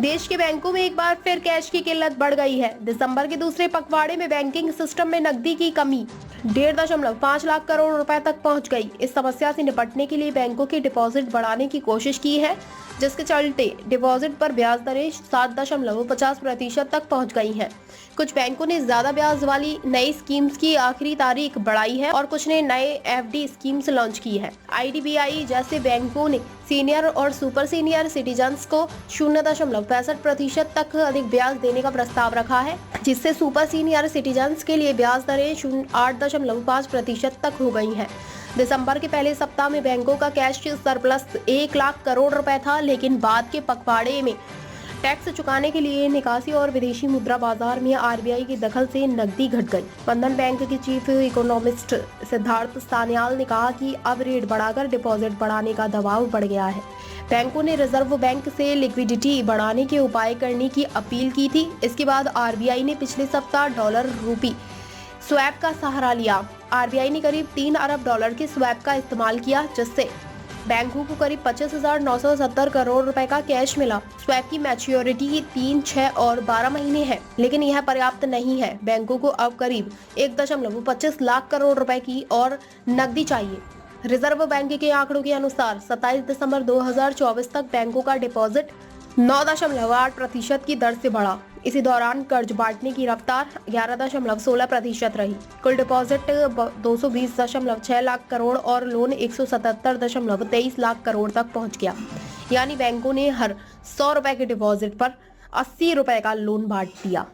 देश के बैंकों में एक बार फिर कैश की किल्लत बढ़ गई है। दिसंबर के दूसरे पखवाड़े में बैंकिंग सिस्टम में नकदी की कमी 1.5 लाख करोड़ रुपए तक पहुंच गई। इस समस्या से निपटने के लिए बैंकों की डिपॉजिट बढ़ाने की कोशिश की है, जिसके चलते डिपॉजिट पर ब्याज दरें 7.50% तक पहुंच गई हैं। कुछ बैंकों ने ज्यादा ब्याज वाली नई स्कीम्स की आखिरी तारीख बढ़ाई है और कुछ ने नए एफडी स्कीम्स लॉन्च की है। आईडीबीआई जैसे बैंकों ने सीनियर और सुपर सीनियर सिटीजन्स को 0.65% तक अधिक ब्याज देने का प्रस्ताव रखा है, जिससे सुपर सीनियर सिटीजन्स के लिए ब्याज दरें 8.5% तक हो गई हैं। दिसंबर के पहले सप्ताह में बैंकों का कैश सरप्लस 1 लाख करोड़ रुपए था, लेकिन बाद के पखवाड़े में टैक्स चुकाने के लिए निकासी और विदेशी मुद्रा बाजार में आरबीआई की दखल से नकदी घट गई। बंधन बैंक के चीफ इकोनॉमिस्ट सिद्धार्थ सान्याल ने कहा कि अब रेट बढ़ाकर डिपॉजिट बढ़ाने का दबाव बढ़ गया है। बैंकों ने रिजर्व बैंक से लिक्विडिटी बढ़ाने के उपाय करने की अपील की थी। इसके बाद आरबीआई ने पिछले सप्ताह डॉलर रूपी स्वैप का सहारा लिया। आरबीआई ने करीब 3 अरब डॉलर के स्वैप का इस्तेमाल किया, जिससे बैंकों को करीब 25,970 करोड़ रुपए का कैश मिला। स्वैप की मैच्योरिटी 3, 6 और 12 महीने है, लेकिन यह पर्याप्त नहीं है। बैंकों को अब करीब 1.25 लाख करोड़ रुपए की और नकदी चाहिए। रिजर्व बैंक के आंकड़ों के अनुसार 27 दिसंबर 2024 तक बैंकों का डिपॉजिट 9.8% की दर से बढ़ा। इसी दौरान कर्ज बांटने की रफ्तार 11.16% रही। कुल डिपॉजिट 220.6 लाख करोड़ और लोन 177.23 लाख करोड़ तक पहुंच गया। यानी बैंकों ने हर 100 रुपए के डिपॉजिट पर 80 रुपए का लोन बांट दिया।